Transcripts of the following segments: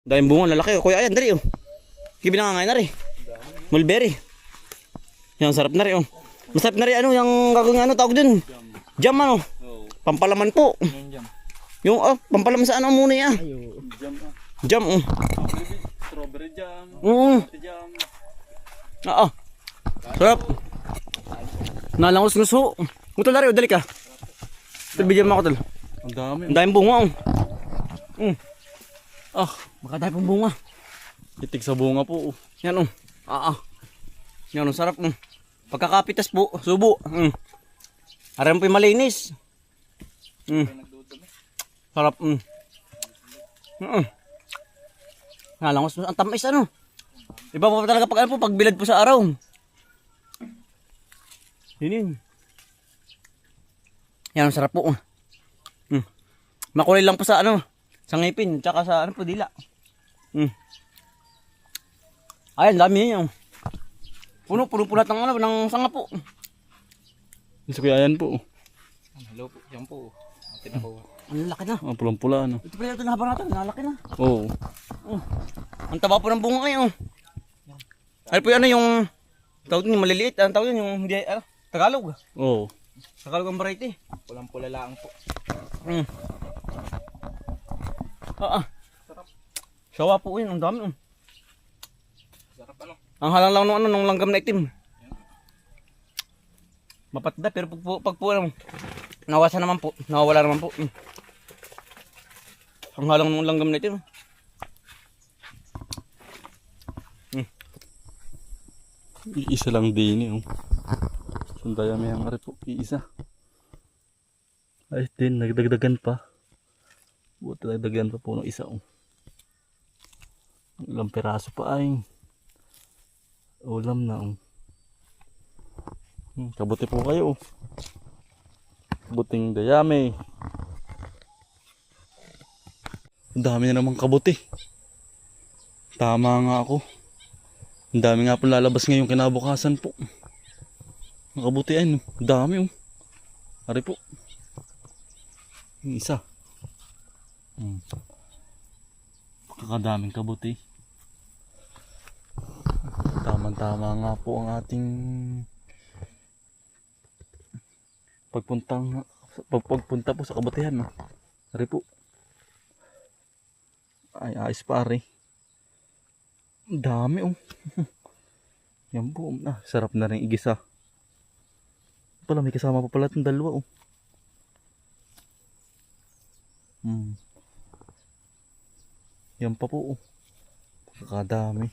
Dahil bunga, lalaki. Kuya, ayan, dali, oh. Kibinangangay na rin. Mulberry. Yan, sarap na rin, oh. Masarap na rin, ano, yung gagawin, ano, tawag dun. Jam, ano. Pampalaman po. Yung, pampalaman sa ano muna, yan. Jam, oh. Strawberry jam. Jam. Oo. Sarap. Nalangos nguso. Utol na rin, dali ka. Bigyan mo ako, tol. Ang dami. Ang daming bunga, oh. Makadami pong bunga. Itig sa bunga po. Yan, oh. Yan, oh, sarap, oh. Pagkakapitas po, subo. Aram po yung malinis. Sarap, Nalangos, ang tamis, ano. Iba po talaga pag, ano po, pagbilad po sa araw. Yun. Yan, sarap po. Makulay lang po sa ano, sa ngipin, tsaka sa ano po, dila. Ayan, dami yun. Puno lahat ng ano, ng sanga po. Gusto ko yan po. Hello po, yan po. Atin ako. Ang laki na. Pulang-pula, ano. Ito pala ito na habang natin, nalaki na. Oo. Ang taba po ng bunga ngayon. Ano po yan, yung tawag yun, yung maliliit. Ang tawag yun, yung hindi, Tagalog. Oo. Tagalog ang variety. Pulang-pula lang po. Sarap. Sawa po yun, ang dami. Sarap ano? Ang halang lang nung, nung langgam na itim. Mapatda, pero pag po nawasa naman po, nawawala naman po. Ang halang nung langgam na itim. Iisa lang din eh. Sundaya may ang ari po. Iisa. Ay din, nagdagdagan pa. Buti nagdagdagan pa po ng isa. Ilang peraso pa ay. Ulam na. Kabuti po kayo. Kabuting dayami. Ang dami na naman kabuti. Tama nga ako. Ang dami nga po lalabas ngayong kinabukasan po. Makabuti ay, no? Dami, oh. Ari po. Yung isa. Kakadaming kabuti. Tama-tama nga po ang ating pagpunta po sa kabutihan, no? Ari po. Ay, ayos pa, ari. Ang dami, oh. Yan po. Sarap na rin igisa. Pala, may kasama pa pala itong dalawa, oh. Yan pa po, oh. Kakadami.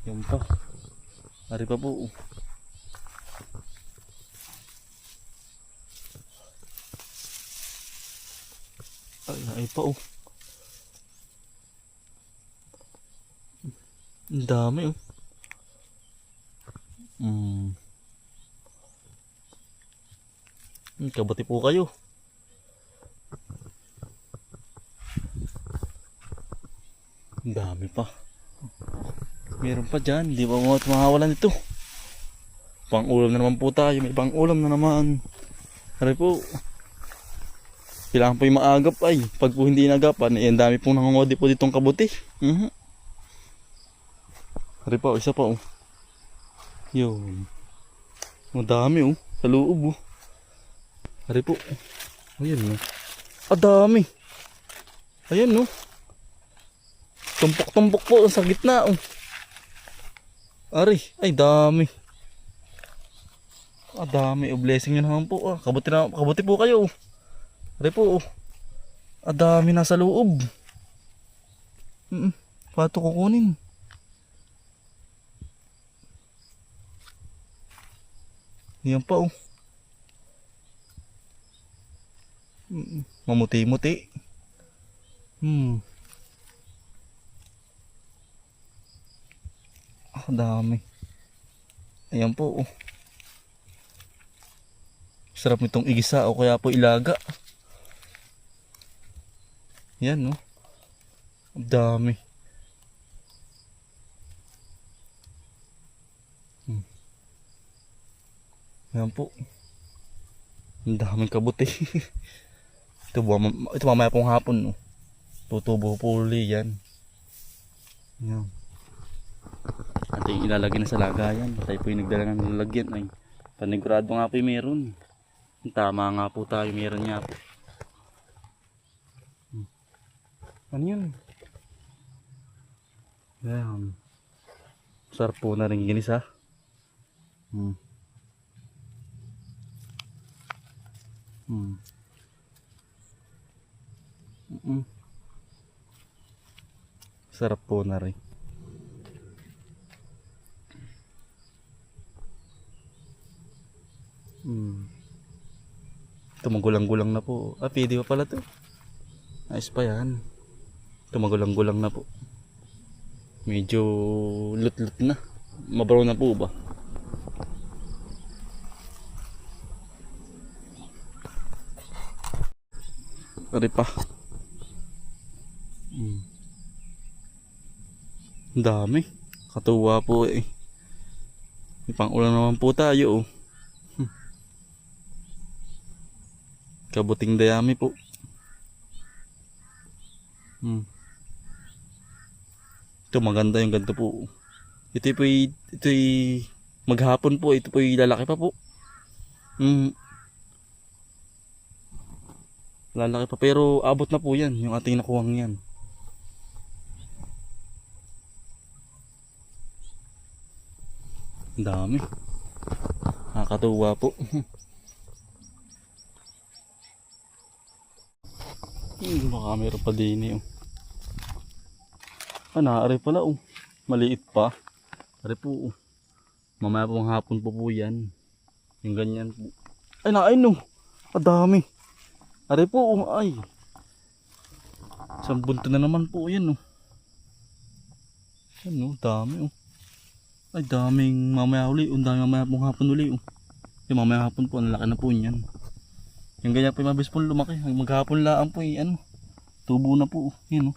Yan pa. Ari pa po, oh. Ay pa, oh. Ang dami, oh. Kabati po kayo. Ang dami pa. Meron pa dyan. Di ba mawawalan ito? Pang ulam na naman po tayo. May pang ulam na naman. Ari po. Kailangan po yung maagap ay. Pag po hindi nagapan, ang dami pong nangungodi po ditong kabuti. Ari pa, isa pa, oh. Yun. Ang dami, oh. Sa loob, oh. Ari po. Ayan, oh. Dami. Ayan, oh. Tumpok-tumpok po sa gitna, oh. Ari, ay dami. Dami, oh. Blessing nyo naman po, ah. Kabuti po kayo, oh. Ari po, oh. Dami nasa loob. Pato kukunin. Yan pa, oh. Mamuti-muti. Dami. Ayan po, oh. Sarap nitong igisa o kaya po ilaga. Yan, oh. Dami. Ayan po. Ang daming kabuti. Ito mamaya pong hapon, no. Tutubo po uli yan. Yan. Ating ilalagay na sa lagayan. Tayo po yung nagdala ng lalagyan. Ay, panigurado nga po yung meron. Tama nga po tayo, meron nga po. Ano yun? Yan. Sarap po na rin ginis, ha. Sarap po na rin. Ito magulang-gulang na po. Ah, pwede pa pala to. Ayos pa yan. Ito magulang-gulang na po. Medyo lut-lut na. Mabraw na po ba? Pari pa. Ang dami. Katuwa po eh. May pang-ulam naman po tayo oh. Kabuting dayami po. Ito maganda yung ganito po. Ito'y maghapon po. Ito po'y lalaki pa po. Lalaki pa pero abot na po yan. Yung ating nakuhang yan. Ang dami. Nakakatuwa po. Baka meron pa din eh. Naari pala oh. Maliit pa. Ari po oh. Mamaya pong hapon po yan. Yung ganyan po. Ay naay no. Kadami. Ari po oh. Ay. Isang bunto na naman po yan oh. Ano dami oh. Ay daming mamaya uli. Ang dami mamaya pong hapon uli oh. Yung mamaya hapon po. Ang laki na po yan. Yung ganyan po yung mabis po lumaki. Maghapon lang po yung ano. Tubo na po. Yan o.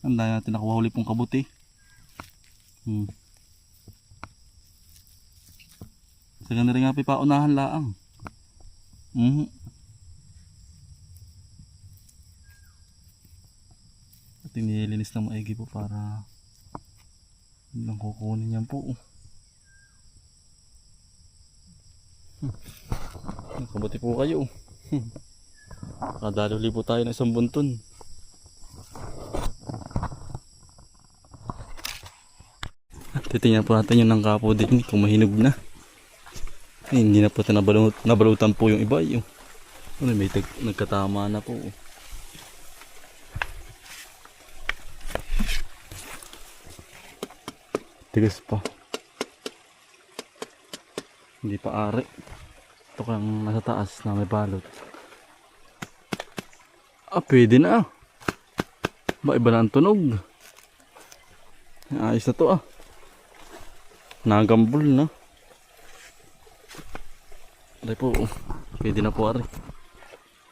Ang dahil natin nakuha huli pong kabuti. Sa ganda rin nga paunahan laang. At nililinis ng maigi po para lang kukunin yan po. Kabuti po kayo. Kadali po tayo ng isang bunton. Titingnan po natin yung nangkapo din kung mahinog na. Hindi na po ito nabalutan po yung iba. Yung may nagkatama na po. Tigas pa. Hindi pa ari. Ito kang nasa taas na may balot. Pwede na ah. Iba na ang tunog. Ayos na to ah. Nagambol na. Ari po. Pwede na po ari.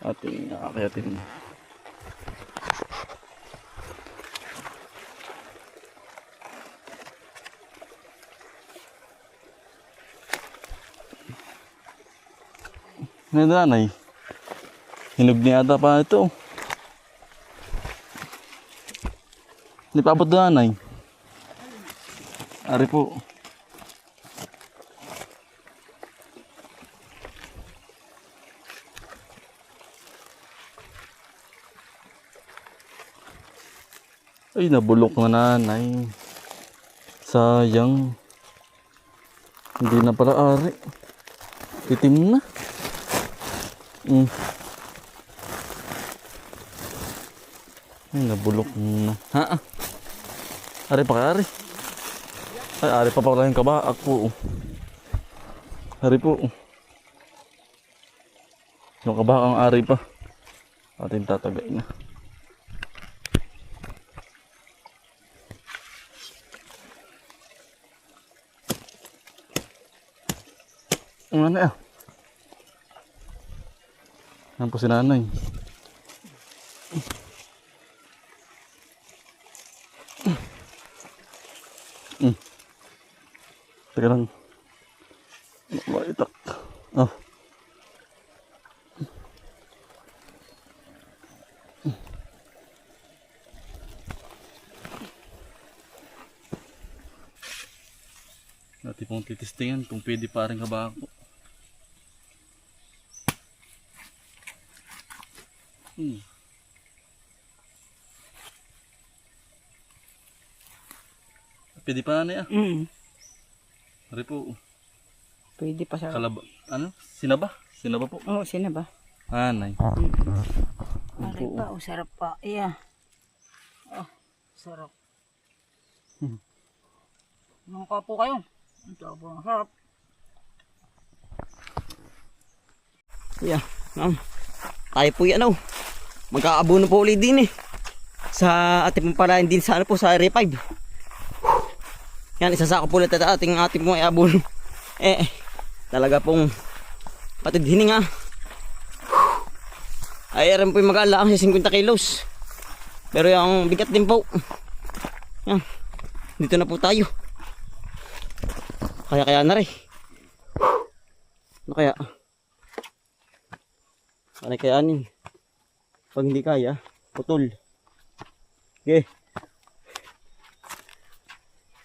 Ating nakakayatin. Nanay, hinog niya ata pa ito. Hindi pa abot doon nanay. Ari po. Ay nabulok na nanay. Sayang. Hindi na pala ari. Titim na. Ay, nabulok na. Ha? Ari pa kaya ari? Ay, ari pa pala yung kabaak po. Ari po. Yung kabaak ang ari pa. Atin tatagay na. Ang ano ah? Yan po si nanay. Teka lang. Maitak. Oh. Natin pong titistingan kung pwede pa rin kabako. Pwede pa na yan. Pare po. Pwede pa sa... Kalaba. Ano? Sinaba? Sinaba po. Oo, sino ba? Anay. Pare pa, sarap pa. Iya. Sarap. Nangka po kayo. Ang sarap. Yeah. Tayo po yan magkaabono po ulit din sa ating pampalain din sa po sa Area 5. Yan, isasako po ulit at ating po ay abono. Talaga pong patid hininga. Ay rin po yung mag-aalaang sa 50 kilos. Pero yung bigat din po. Yan. Dito na po tayo. Kaya na rin. Ano kaya? Ano kayanin? Pag hindi kaya, putol. Okay.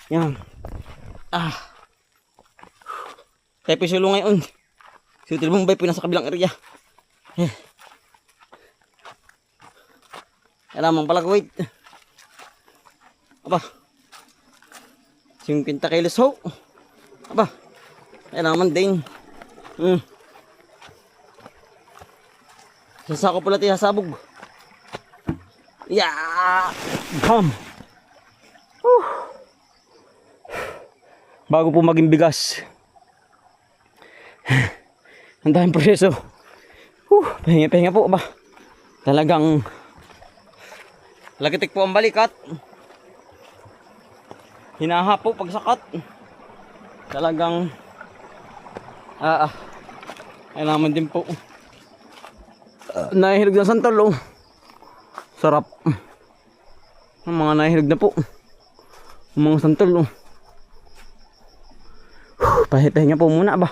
Yan. Kaya pisulo ngayon. Si Util Bombay po nasa kabilang area. Kailangan palagwait. Aba. 50 kilos ho. Aba. Kailangan din. Sasako pala tayo sasabog. Yeah! Bam! Bago po maging bigas. Ang daming proseso. Pahinga-pahinga po ba? Talagang lagitik po ang balikat. Hinaha po pagsakat. Talagang kailangan din po. Nahihilog ng santol sarap. Ang mga nahihilog na po. Ang mga santol pahinga po muna ba.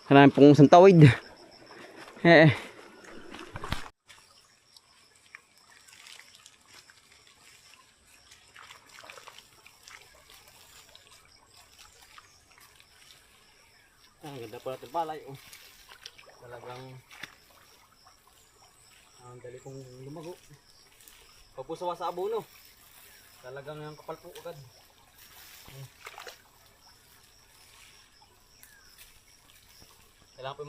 Kailangan pong santawid. Ang ganda po natin palay talagang ang dali kong lumago. Pag po sawa sa abono talagang yung kapal po agad. Kailangan po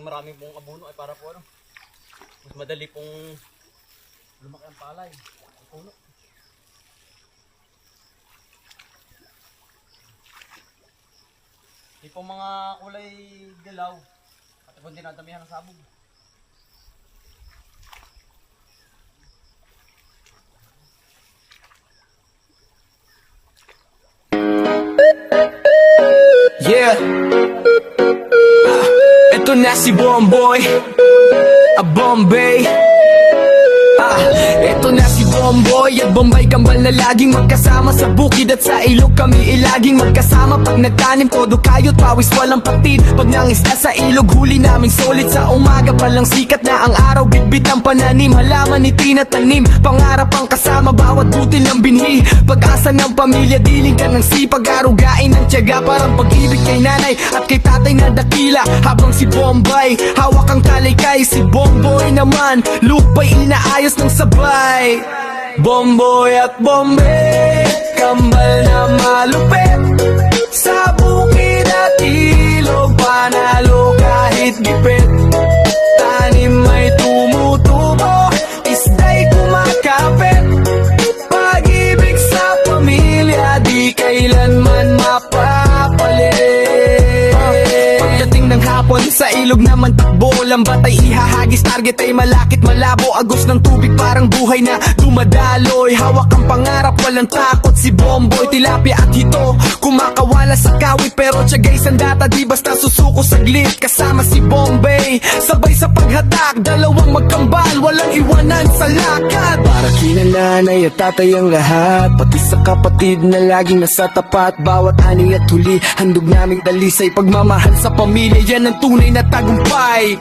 maraming pong abono ay para po mas madali pong lumaki ang palay ang puno. Di po mga kulay dilaw at po dinadamihan ng sabog. Yeah. Ito na si Bomboy, a Bombay. Ito na si Bomboy at Bombay Kambal na laging magkasama sa bukid at sa ilog kami ilaging magkasama. Pag nagtanim todo kayo't pawis walang patid. Pag nangisda sa ilog huli namin solid sa umaga pa lang sikat na ang araw bitbit ang pananim. Halaman ni tinatanim pangarap ang kasama bawat butil ng binhi. Pag-asa ng pamilya diling ka ng sipag arugain ng tiyaga parang pag-ibig kay nanay at kay tatay na dakila. Habang si Bombay hawak ang kalaykay si Bomboy naman lupay inaayos ng sabay. Bomboy at Bombay, kambal na malupit. Sa bukid at ilog, panalo kahit gipit. Tanim may tumutubo, isda'y kumakapit. Pag-ibig sa pamilya, di kailanman mapapalit. Pagdating ng hapon hapon Sa ilog naman takbo, lambat ay ihahagis. Target ay malakit malabo, agos ng tubig parang buhay na dumadaloy. Hawak ang pangarap, walang takot si Bomboy. Tilapia at hito, kumakawala sa kawit. Pero tiyagay sandata, di basta susuko saglit. Kasama si Bombay, sabay sa paghatak. Dalawang magkambal, walang iwanan sa lakad. Para kina nanay at tatay ang lahat, pati sa kapatid na laging nasa tapat. Bawat ani at huli, handog naming dalisay. Pagmamahal sa pamilya, yan ang tunay na tagumpay.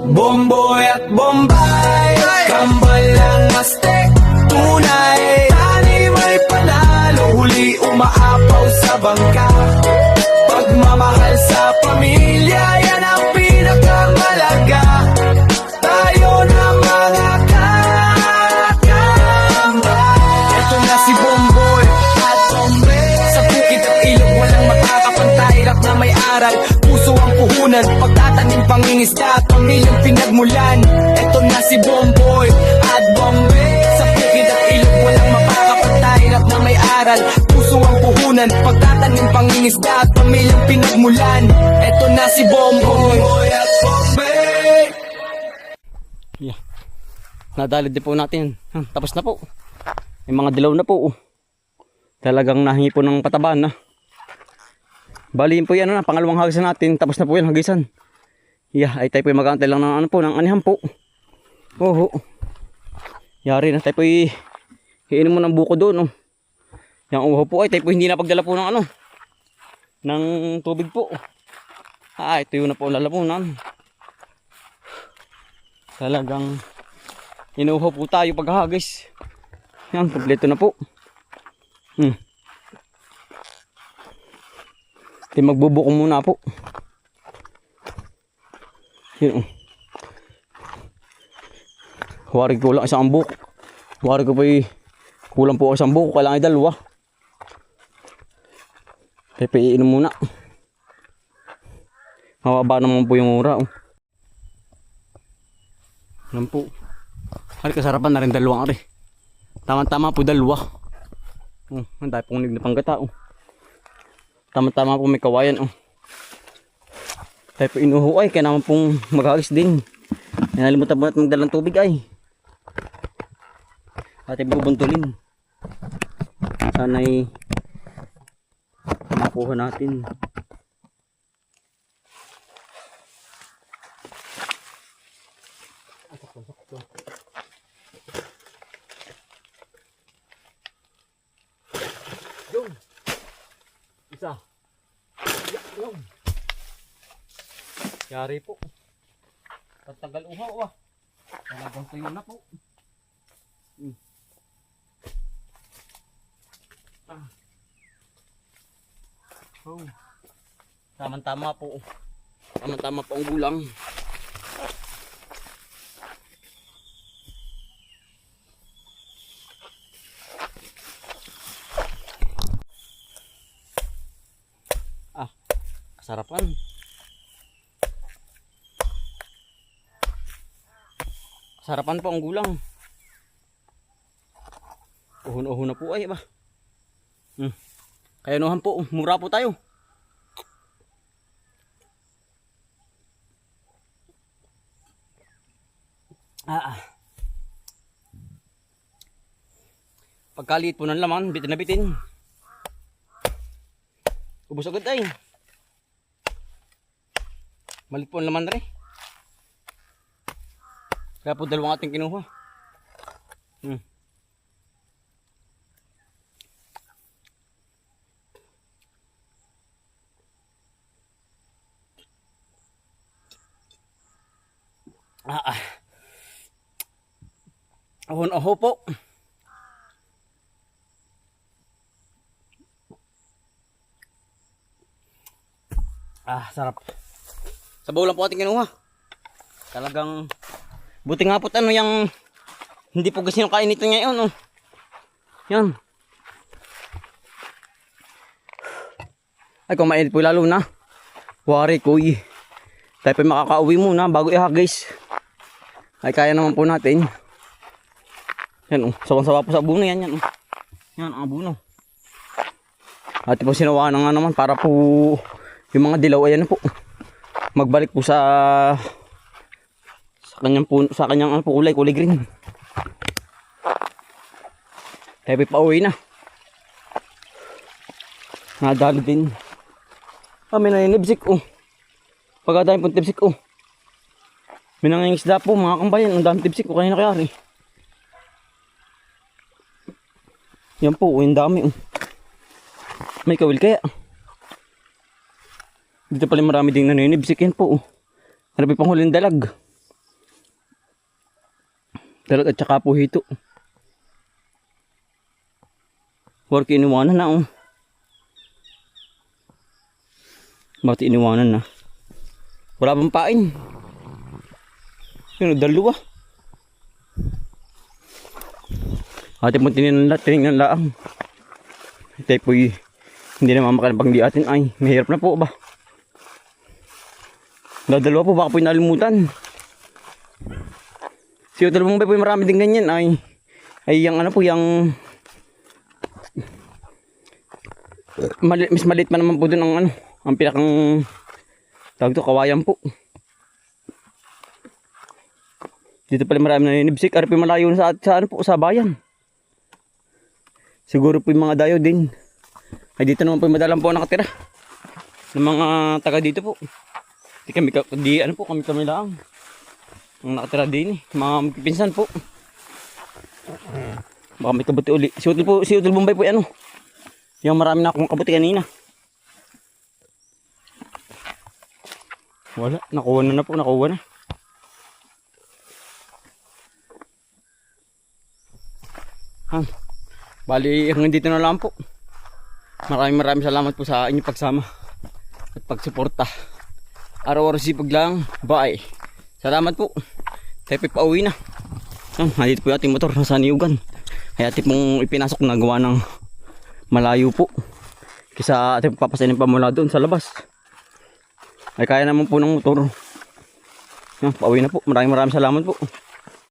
Bomboy at Bombay, kambal ng astek, tunay. Tanim ay panalo, huli umaapaw sa bangka. Pagmamahal sa pamilya, yan ang pinakamalaga. Tayo na mga kakambal. Ito na si Bomboy at Bombay. Sa bukid at ilog, walang makakapantay. Rap na may aral, puso ang puhunan. Pagtatanim pangingisda at pamilyang pinagmulan. Ito na si Bomboy at Bombay. Sa bukid at ilog, walang makakapantay. Rap na may aral, puso ang puhunan. Pagtatanim pangingisda at pamilyang pinagmulan. Ito na si Bomboy at Bombay. Yeah. Nadalid din po natin. Tapos na po. May mga dilaw na po. Talagang nahingi po ng pataban na. Bali po yan na, pangalawang hagisan natin. Tapos na po yan hagisan. Yeah, ay tayo po mag-aantay lang ng ano po, ng anihan po. Oo. Yari na tayo po iinom mo ng buko doon. Yang uho po ay tayo po hindi na pagdala po ng ano, ng tubig po. Ito yun na po ang lalamunan. Talagang inuho po tayo paghahagis. Yan, kompleto na po. Magbubuko muna po. Yun. Wari ko lang isang buko. Wari ko pa kulang po isang buko. Kailangan ay dalawa. Kaya iinom muna. Mababa naman po yung ura. Yan po. Ay, kasarapan na rin dalawang ari. Tama-tama po dalawa. Ang dahil pong nig na panggata. Tama-tama po may kawayan. Tayo po inuho ay. Kaya naman pong maghagis din. Nalimutan po natin magdalang tubig ay. At ibubuntulin. Sana'y makuha natin. Yung isa. Yung. Yari po. Pagtagal uhaw ah. Talagang tuyo na po. Oh. Tama-tama po. Tama-tama po ang gulang. Sarapan. Sarapan po ang gulang. Uhon-uhon na po ay ba. Kaya nuhan po, mura po tayo. Pagkaliit po ng laman, bitin na bitin. Ubus agad ay. Malit po ang laman rin. Kaya po dalawang ating kinuha. Ahon-aho po. Sarap. Sabaw lang po ating kinuha. Talagang buti nga po ano yung hindi po kasi kain nito ngayon. Yan. Ay kung mainit po lalo na. Wari ko tayo pa makakauwi muna bago ihagis. Ay kaya naman po natin. Yan sawa-sawa po sa abuno yan. Yan ang abuno. At po sinawaan na nga naman para po yung mga dilaw ayan na po. magbalik po sa kanyang puno, sa kanyang ano po, kulay green. Tayo pauwi na. Nadali din. May naninibsik oh. Pagkadami pong tibsik oh. May nangingisda po mga kambayan. Ang dami tibsik oh, kanina kayari. Yan po, yung dami oh. May kawil kaya. Dito pala marami ding naninibsik yan po oh. Marami pang huling dalag. Dalag at saka po hito. Work iniwanan na oh. Bakit iniwanan na? Wala bang pain? Yun, dalawa. Ate mo tinignan laang. Tayo po hindi na mamakal pang di atin ay. Mahirap na po ba? Dalawa po baka po inalimutan. Si Utol Bombay po marami din ganyan ay yung ano po yung mas maliit pa naman po dun ang ano. Ang pinakang tawag to, kawayan po. Dito pala marami na ninibsik. Ari po malayo na sa ano po, sa bayan. Siguro po yung mga dayo din. Ay dito naman po yung madalang po nakatira. Ng mga taga dito po. Di ano po, kami lang. Ang nakatira din mga magpipinsan po. Baka may kabuti uli. Si Utol Bombay po ano. Yung marami na akong kabuti kanina. Wala, nakuha na po, nakuha na. Bali, hanggang dito na lang po. Maraming salamat po sa inyong pagsama at pagsuporta. Araw-araw sipag lang. Bye. Salamat po. Tayo po pauwi na. Nandito po yung ating motor nasa Niyugan. Kaya ating pong ipinasok na gawa ng malayo po. Kisa ating papasanin pa mula doon sa labas. Ay kaya naman po ng motor. Pauwi na po. Maraming salamat po.